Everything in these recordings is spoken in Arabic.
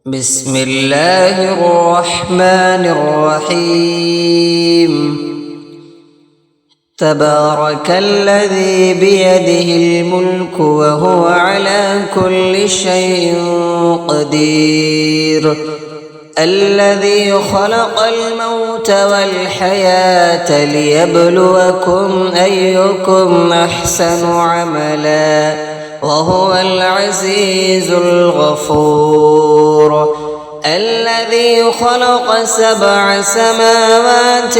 بسم الله الرحمن الرحيم. تبارك الذي بيده الملك وهو على كل شيء قدير، الذي خلق الموت والحياة ليبلوكم أيكم أحسن عملا وهو العزيز الغفور. الذي خلق 7 سماوات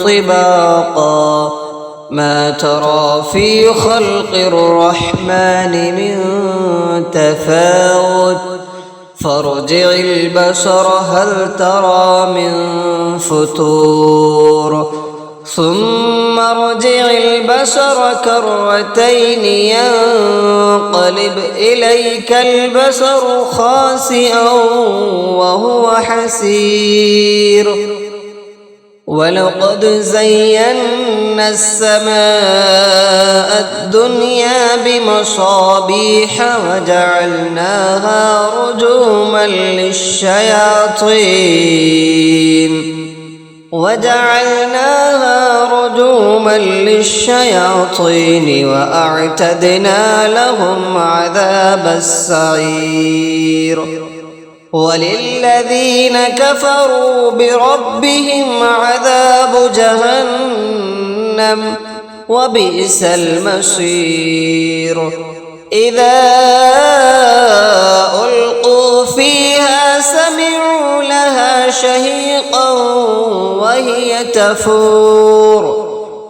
طباقا ما ترى في خلق الرحمن من تفاوت فارجع البصر هل ترى من فطور ثم ارجع البصر كرتين ينقلب إليك البصر خاسئا وهو حسير. ولقد زينا السماء الدنيا بمصابيح وجعلناها رجوما للشياطين وأعتدنا لهم عذاب السعير. وللذين كفروا بربهم عذاب جهنم وبئس المصير. إذا ألقوا فيها سمعوا لها شهيقا وهي تفور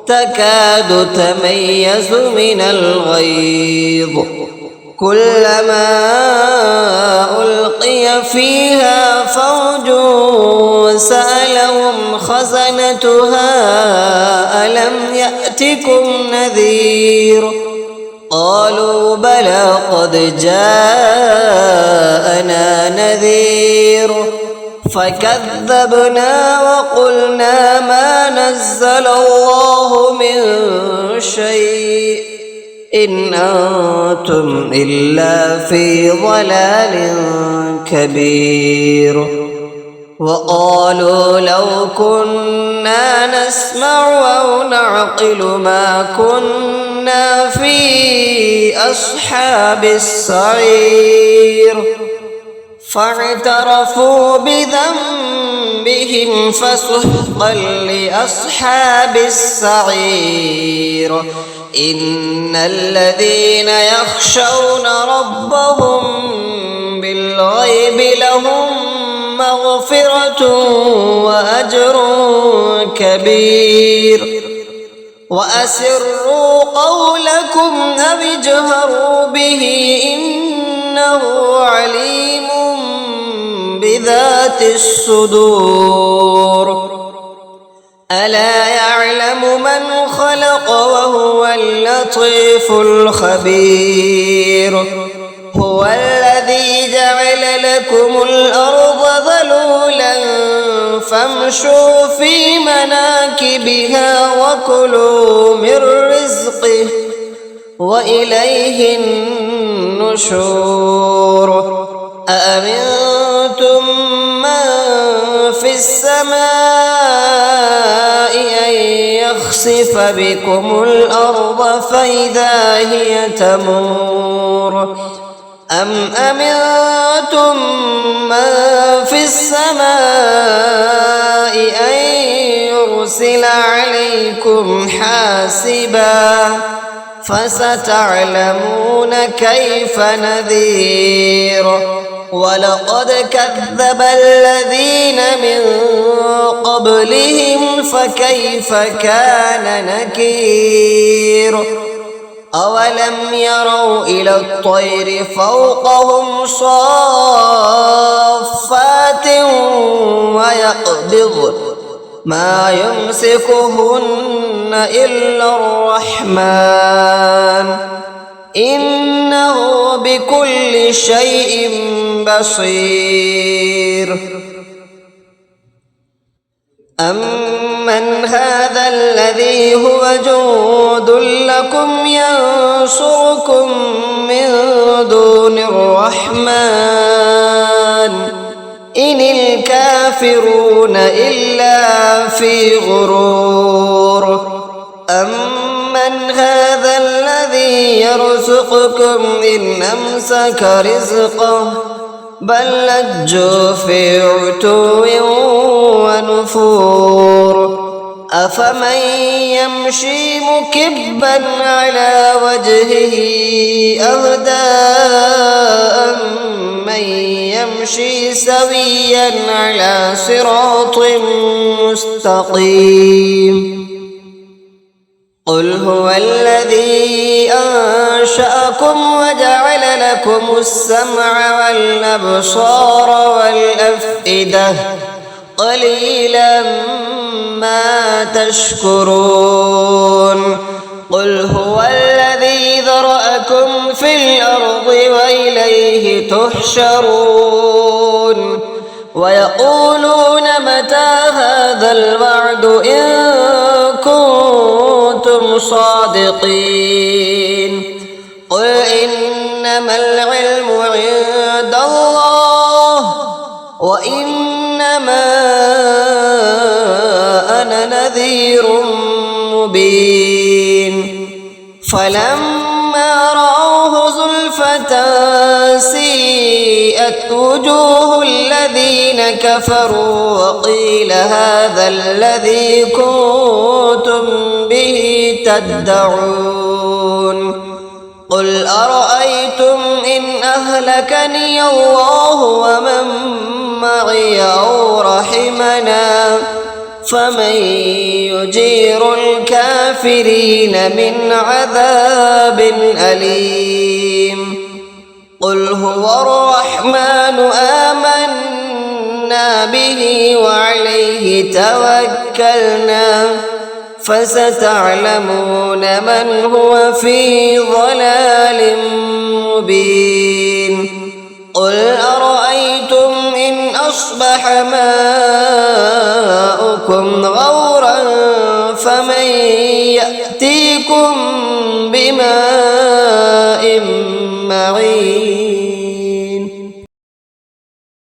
تكاد تميز من الغيظ. كلما ألقي فيها فوج سألهم خزنتها ألم يأتكم نذير قالوا بلى قد جاءنا نذير فكذبنا وقلنا ما نزل الله من شيء إن أنتم إلا في ضلال كبير. وقالوا لو كنا نسمع أو نعقل ما كنا في أصحاب السعير فاعترفوا بذنبهم فسحقا لأصحاب السعير. إن الذين يخشون ربهم بالغيب لهم مغفرة وأجر كبير. وأسروا قولكم أو اجهروا به إنه عليم بذات الصدور. ألا يعلم من خلق وهو اللطيف الخبير. هو الذي جعل لكم الأرض ذلولا فامشوا في مناكبها وكلوا من رزقه وإليه النشور. أأمنتم من في السماء أن يخسف بكم الأرض فإذا هي تمور أم أمنتم من في السماء أن يرسل عليكم حاسبا فستعلمون كيف نذير. ولقد كذب الذين من قبلهم فكيف كان نكير. أولم يروا إلى الطير فوقهم صافات ويقبضن ما يمسكهن إلا الرحمن إنه بكل شيء بصير. أمن هذا الذي هو جند لكم ينصركم من دون الرحمن إن الكافرون إلا في غرور أمن هذا الذي يرزقكم إن أمسك رزقه بل لجوا في عتو ونفور أفمن يمشي مكبا على وجهه أهدى أمن يمشي سويا على صراط مستقيم قل هو الذي أنشأكم وجعل لكم السمع والأبصار والأفئدة قليلا ما تشكرون قل هو الذي ذرأكم في الأرض وإليه تحشرون ويقولون متى هذا الوعد إن كنتم صادقين قل إنما العلم عند الله وإنما أنا نذير مبين فلما رأوه زلفة سيئت وجوه الذين كفروا وقيل هذا الذي كنتم به تدعون قل أرأيتم إن أهلكني الله ومن معي أو رحمنا فمن يجير الكافرين من عذاب أليم قل هو الرحمن آمنا به وعليه توكلنا فستعلمون من هو في ضلال مبين قل أرأيتم إن أصبح ماؤكم غورا فمن يأتيكم بماء